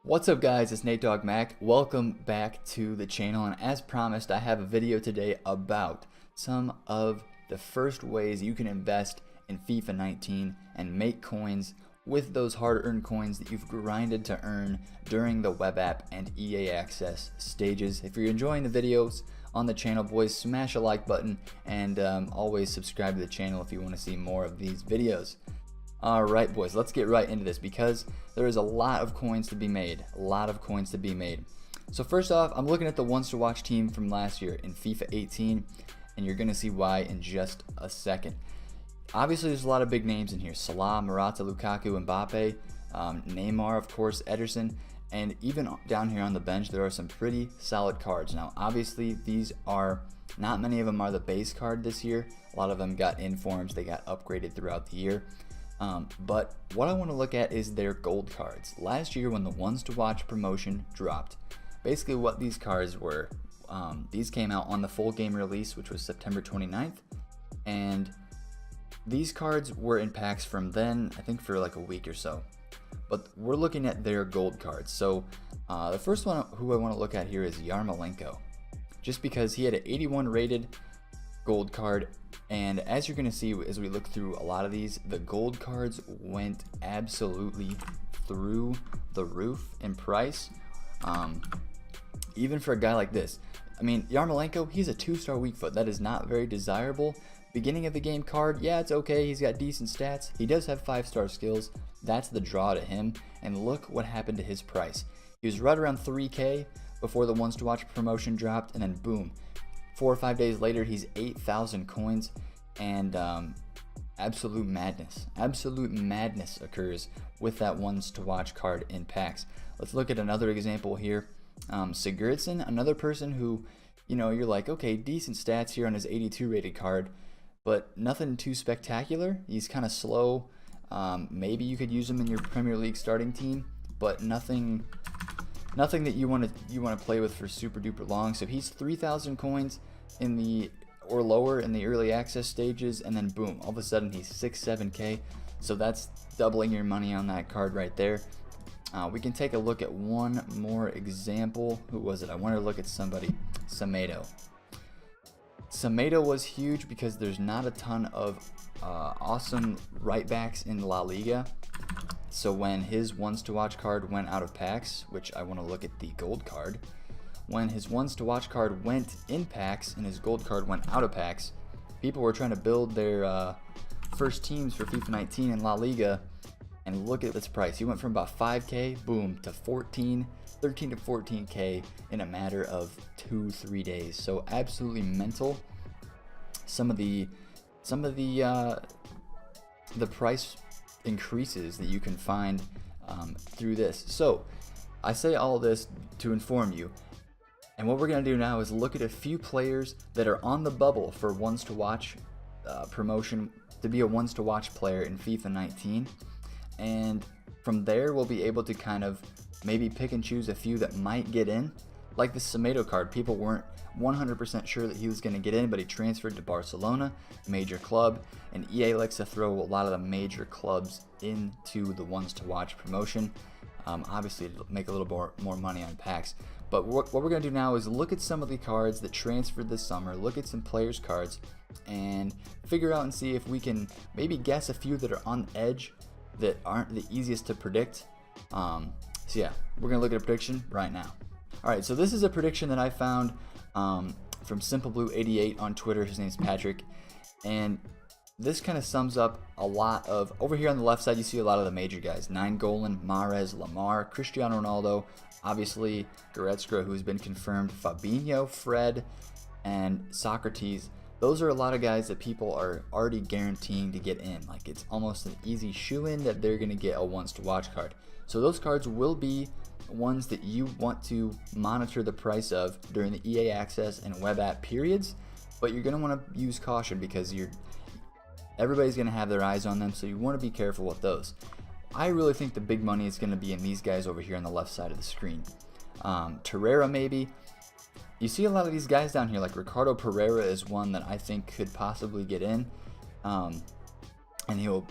What's up guys, it's Nate Dog Mac. Welcome back to the channel, and as promised I have a video today about some of the first ways you can invest in FIFA 19 and make coins with those hard-earned coins that you've grinded to earn during the web app and EA access stages. If you're enjoying the videos on the channel, boys, smash a like button and always subscribe to the channel if you want to see more of these videos. Alright boys, let's get right into this because there is a lot of coins to be made. So first off, I'm looking at the ones to watch team from last year in FIFA 18, and you're going to see why in just a second. Obviously there's a lot of big names in here. Salah, Morata, Lukaku, Mbappe, Neymar, of course, Ederson, and even down here on the bench there are some pretty solid cards. Now obviously these are, not many of them are the base card this year. A lot of them got informs, they got upgraded throughout the year. But what I want to look at is their gold cards. Last year when the ones to watch promotion dropped, basically what these cards were, these came out on the full game release, which was September 29th, and these cards were in packs from then, I think for like a week or so. But we're looking at their gold cards. So the first one who I want to look at here is Yarmolenko, just because he had an 81 rated gold card. And as you're going to see as we look through a lot of these, the gold cards went absolutely through the roof in price, even for a guy like this. I mean, Yarmolenko, he's a 2-star weak foot. That is not very desirable. Beginning of the game card, yeah, it's okay. He's got decent stats. He does have 5-star skills. That's the draw to him. And look what happened to his price. He was right around 3K before the ones to watch promotion dropped, and then boom. 4 or 5 days later, he's 8,000 coins, and absolute madness occurs with that ones to watch card in packs. Let's look at another example here. Sigurdsson, another person who, you know, you're like, okay, decent stats here on his 82 rated card, but nothing too spectacular. He's kind of slow. Maybe you could use him in your Premier League starting team, but nothing that you want to play with for super duper long. So he's 3,000 coins in the or lower in the early access stages, and then boom, all of a sudden he's 6-7K. So that's doubling your money on that card right there. We can take a look at one more example. Who was it? I wanted to look at somebody. Semedo. Semedo was huge because there's not a ton of awesome right backs in La Liga. So when his ones to watch card went out of packs, which I want to look at the gold card, when his ones to watch card went in packs and his gold card went out of packs, people were trying to build their first teams for FIFA 19 in La Liga, and look at this price. He went from about 5K, boom, to 13 to 14K in a matter of 2-3 days. So absolutely mental. Some of the price increases that you can find through this. So I say all this to inform you, and what we're going to do now is look at a few players that are on the bubble for ones to watch promotion to be a ones to watch player in FIFA 19, and from there we'll be able to kind of maybe pick and choose a few that might get in. Like the Semedo card, people weren't 100% sure that he was going to get in, but he transferred to Barcelona, a major club, and EA likes to throw a lot of the major clubs into the ones to watch promotion, obviously to make a little more money on packs. But what we're going to do now is look at some of the cards that transferred this summer, look at some players' cards, and figure out and see if we can maybe guess a few that are on edge that aren't the easiest to predict. So yeah, we're going to look at a prediction right now. Alright, so this is a prediction that I found from SimpleBlue88 on Twitter. His name's Patrick, and this kind of sums up a lot of, over here on the left side you see a lot of the major guys: Nainggolan, Mahrez, Lamar, Cristiano Ronaldo, obviously Goretzka, who's been confirmed, Fabinho, Fred, and Socrates. Those are a lot of guys that people are already guaranteeing to get in. Like, it's almost an easy shoe-in that they're going to get a ones to watch card. So those cards will be ones that you want to monitor the price of during the EA access and web app periods, but you're going to want to use caution because everybody's going to have their eyes on them, so you want to be careful with those. I really think the big money is going to be in these guys over here on the left side of the screen. Torreira, maybe. You see a lot of these guys down here, like Ricardo Pereira is one that I think could possibly get in, and he'll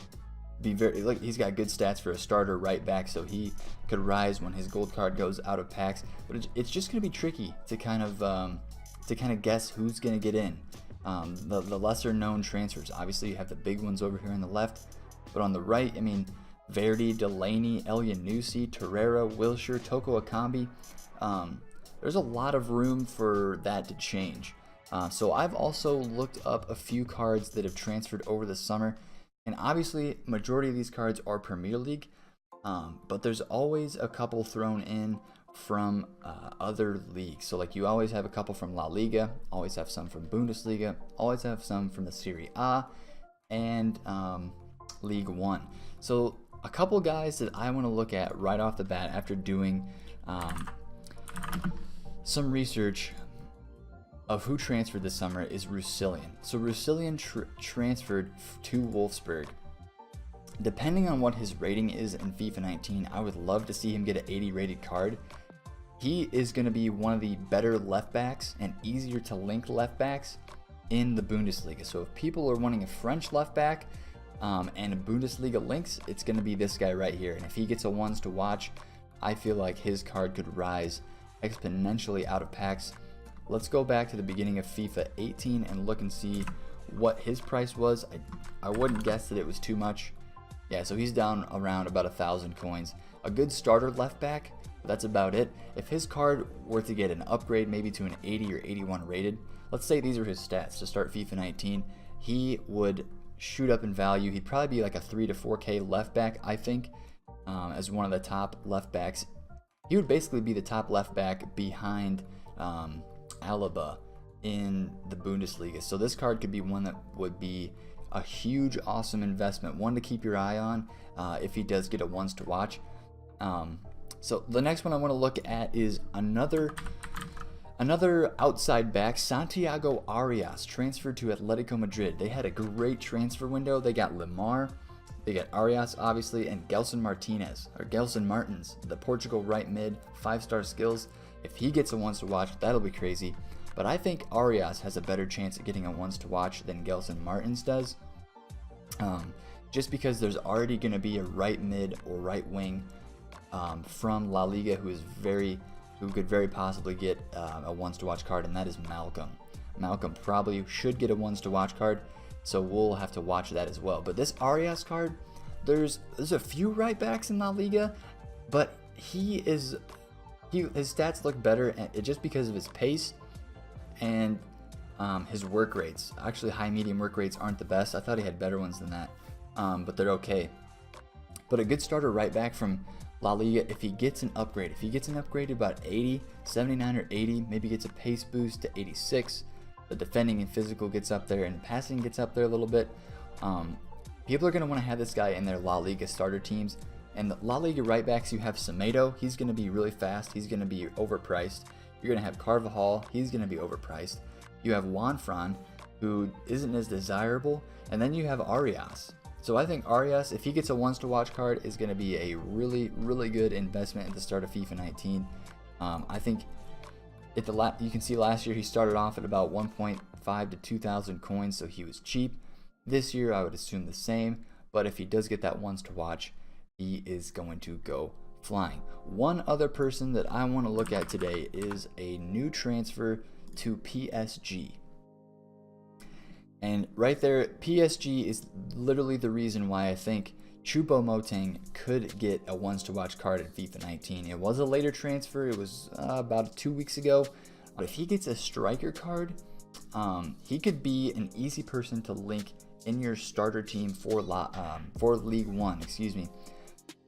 be very, like, he's got good stats for a starter right back, so he could rise when his gold card goes out of packs. But it's just going to be tricky to kind of guess who's going to get in. The lesser known transfers, obviously you have the big ones over here on the left, but on the right, I mean, Verdi, Delaney, Elyounoussi, Torreira, Wilshere, Toko Ekambi. There's a lot of room for that to change. So I've also looked up a few cards that have transferred over the summer, and obviously majority of these cards are Premier League, but there's always a couple thrown in from other leagues. So like you always have a couple from La Liga, always have some from Bundesliga, always have some from the Serie A and League One. So a couple guys that I want to look at right off the bat after doing some research of who transferred this summer is Russillian. So Russillian transferred to Wolfsburg. Depending on what his rating is in FIFA 19, I would love to see him get an 80 rated card. He is going to be one of the better left backs and easier to link left backs in the Bundesliga. So if people are wanting a French left back and a Bundesliga links, it's going to be this guy right here. And if he gets a ones to watch, I feel like his card could rise exponentially out of packs. Let's go back to the beginning of FIFA 18 and look and see what his price was. I wouldn't guess that it was too much. Yeah, so he's down around about 1,000 coins. A good starter left back, that's about it. If his card were to get an upgrade, maybe to an 80 or 81 rated, let's say these are his stats to start FIFA 19, he would shoot up in value. He'd probably be like a 3 to 4K left back, I think, as one of the top left backs. He would basically be the top left back behind Alaba in the Bundesliga. So this card could be one that would be a huge, awesome investment, one to keep your eye on if he does get a ones to watch. So the next one I want to look at is another outside back, Santiago Arias, transferred to Atletico Madrid. They had a great transfer window. They got Lemar, they got Arias, obviously, and Gelson Martins, the Portugal right mid, 5-star skills. If he gets a ones to watch, that'll be crazy. But I think Arias has a better chance at getting a ones to watch than Gelson Martins does. Just because there's already going to be a right mid or right wing from La Liga who could very possibly get a ones to watch card, and that is Malcolm. Malcolm probably should get a ones to watch card, so we'll have to watch that as well. But this Arias card, there's a few right backs in La Liga, but his stats look better just because of his pace and his work rates. Actually, high medium work rates aren't the best. I thought he had better ones than that, but they're okay. But a good starter right back from La Liga, if he gets an upgrade, about 80, 79 or 80, maybe gets a pace boost to 86, the defending and physical gets up there and passing gets up there a little bit. People are going to want to have this guy in their La Liga starter teams. And the La Liga right backs, you have Semedo, he's going to be really fast, he's going to be overpriced. You're going to have Carvajal, he's going to be overpriced. You have Juanfran, who isn't as desirable, and then you have Arias. So I think Arias, if he gets a ones to watch card, is going to be a really, really good investment at the start of FIFA 19. I think you can see last year he started off at about 1.5 to 2,000 coins, so he was cheap. This year I would assume the same, but if he does get that ones to watch, he is going to go flying. One other person that I want to look at today is a new transfer to PSG. And right there, PSG is literally the reason why I think Choupo-Moting could get a ones to watch card in FIFA 19. It was a later transfer. It was about 2 weeks ago. But if he gets a striker card, he could be an easy person to link in your starter team for League One,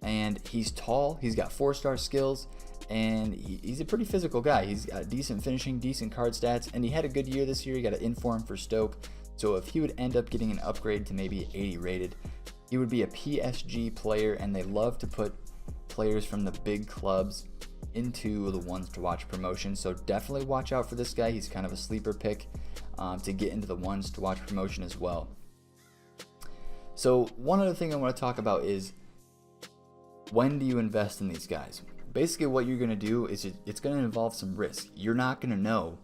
And he's tall, he's got 4-star skills, and he's a pretty physical guy. He's got decent finishing, decent card stats, and he had a good year this year. He got an inform for Stoke. So if he would end up getting an upgrade to maybe 80 rated, he would be a PSG player, and they love to put players from the big clubs into the ones to watch promotion. So definitely watch out for this guy. He's kind of a sleeper pick to get into the ones to watch promotion as well. So one other thing I want to talk about is, when do you invest in these guys? Basically what you're going to do is it's going to involve some risk. You're not going to know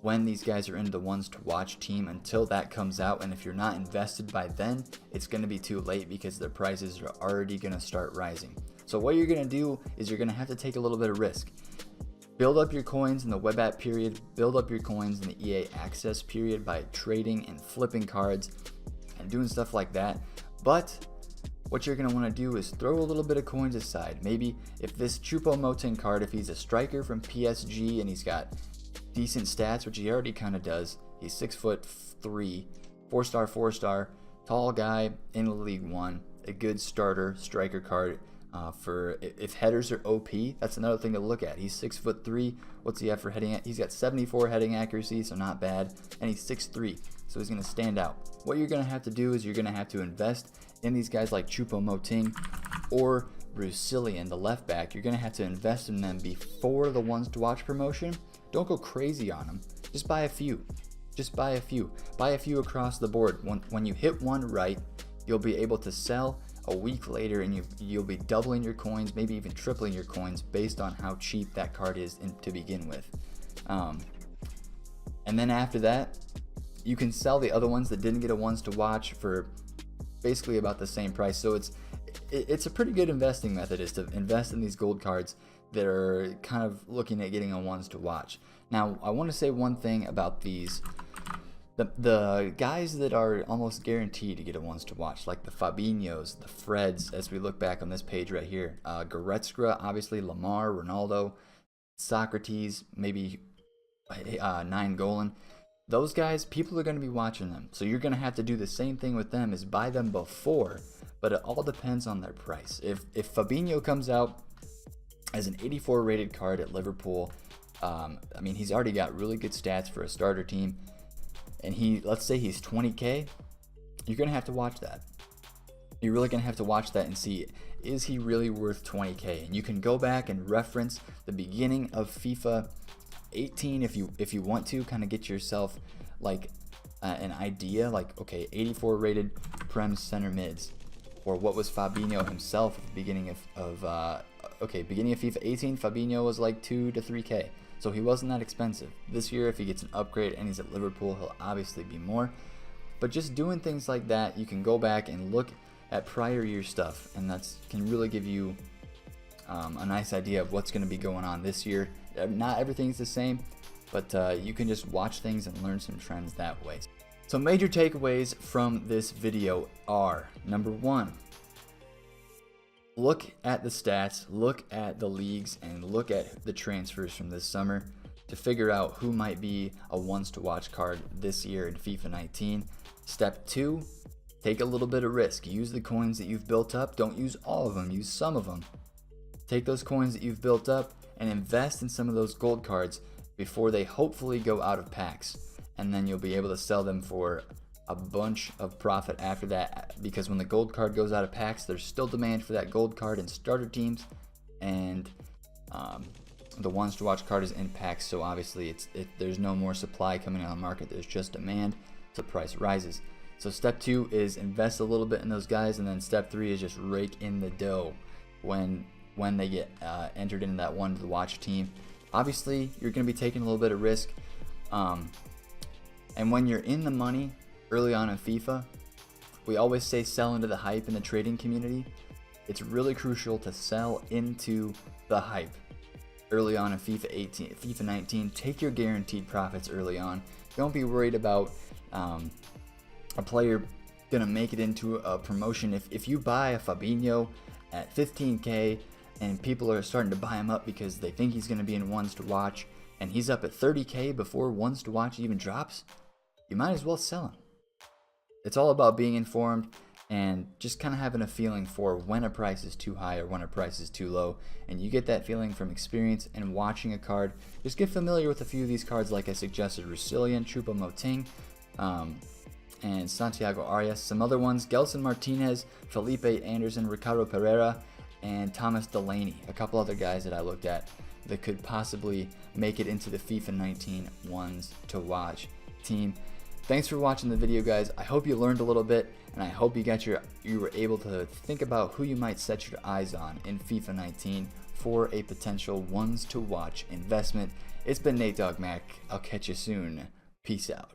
when these guys are in the ones to watch team until that comes out. And if you're not invested by then, it's going to be too late because their prices are already going to start rising. So what you're going to do is you're going to have to take a little bit of risk. Build up your coins in the web app period, build up your coins in the EA access period by trading and flipping cards and doing stuff like that. But what you're going to want to do is throw a little bit of coins aside. Maybe if this Choupo-Moting card, if he's a striker from PSG and he's got decent stats, which he already kind of does, he's 6'3", 4-star, 4-star, tall guy in League One, a good starter striker card. For if headers are OP, that's another thing to look at. He's 6'3". What's he have for heading? He's got 74 heading accuracy, so not bad. And he's 6'3", so he's going to stand out. What you're going to have to do is you're going to have to invest in these guys like Choupo-Moting or Russillian, the left back. You're going to have to invest in them before the ones to watch promotion. Don't go crazy on them. Just buy a few. Just buy a few. Buy a few across the board. When you hit one right, you'll be able to sell a week later, and you'll be doubling your coins, maybe even tripling your coins based on how cheap that card is to begin with. And then after that, you can sell the other ones that didn't get a ones to watch for basically about the same price. So it's a pretty good investing method, is to invest in these gold cards that are kind of looking at getting a ones to watch. Now, I want to say one thing about these. The guys that are almost guaranteed to get a ones to watch, like the Fabinhos, the Freds, as we look back on this page right here. Goretzka, obviously, Lamar, Ronaldo, Socrates, maybe Nainggolan. Those guys, people are going to be watching them. So you're going to have to do the same thing with them, is buy them before, but it all depends on their price. If Fabinho comes out as an 84 rated card at Liverpool, I mean, he's already got really good stats for a starter team, and let's say he's 20k, you're going to have to watch that. You're really going to have to watch that and see, is he really worth 20k? And you can go back and reference the beginning of FIFA 18 if you want to, kind of get yourself like an idea, like, okay, 84 rated Prem center mids, or what was Fabinho himself at the beginning of beginning of FIFA 18, Fabinho was like 2 to 3k. So he wasn't that expensive. This year, if he gets an upgrade and he's at Liverpool, he'll obviously be more. But just doing things like that, you can go back and look at prior year stuff, and that can really give you a nice idea of what's going to be going on this year. Not everything's the same, but you can just watch things and learn some trends that way. So major takeaways from this video are, number one, look at the stats, look at the leagues, and look at the transfers from this summer to figure out who might be a ones to watch card this year in FIFA 19. Step 2, take a little bit of risk. Use the coins that you've built up. Don't use all of them, use some of them. Take those coins that you've built up and invest in some of those gold cards before they hopefully go out of packs. And then you'll be able to sell them for a bunch of profit after that, because when the gold card goes out of packs, there's still demand for that gold card in starter teams, and the ones to watch card is in packs, so obviously there's no more supply coming on the market, there's just demand, so price rises. So step 2 is invest a little bit in those guys, and then step 3 is just rake in the dough when they get entered into that one to watch team. Obviously you're going to be taking a little bit of risk, and when you're in the money early on in FIFA, we always say sell into the hype in the trading community. It's really crucial to sell into the hype early on in FIFA 19. Take your guaranteed profits early on. Don't be worried about a player gonna make it into a promotion. If you buy a Fabinho at 15k and people are starting to buy him up because they think he's gonna be in ones to watch, and he's up at 30k before ones to watch even drops, you might as well sell him. It's all about being informed and just kind of having a feeling for when a price is too high or when a price is too low. And you get that feeling from experience and watching a card. Just get familiar with a few of these cards, like I suggested: Russillian, Choupo-Moting, and Santiago Arias. Some other ones: Gelson Martinez, Felipe Anderson, Ricardo Pereira, and Thomas Delaney. A couple other guys that I looked at that could possibly make it into the FIFA 19 ones to watch team. Thanks for watching the video, guys. I hope you learned a little bit, and I hope you were able to think about who you might set your eyes on in FIFA 19 for a potential ones to watch investment. It's been Nate Dog Mac. I'll catch you soon. Peace out.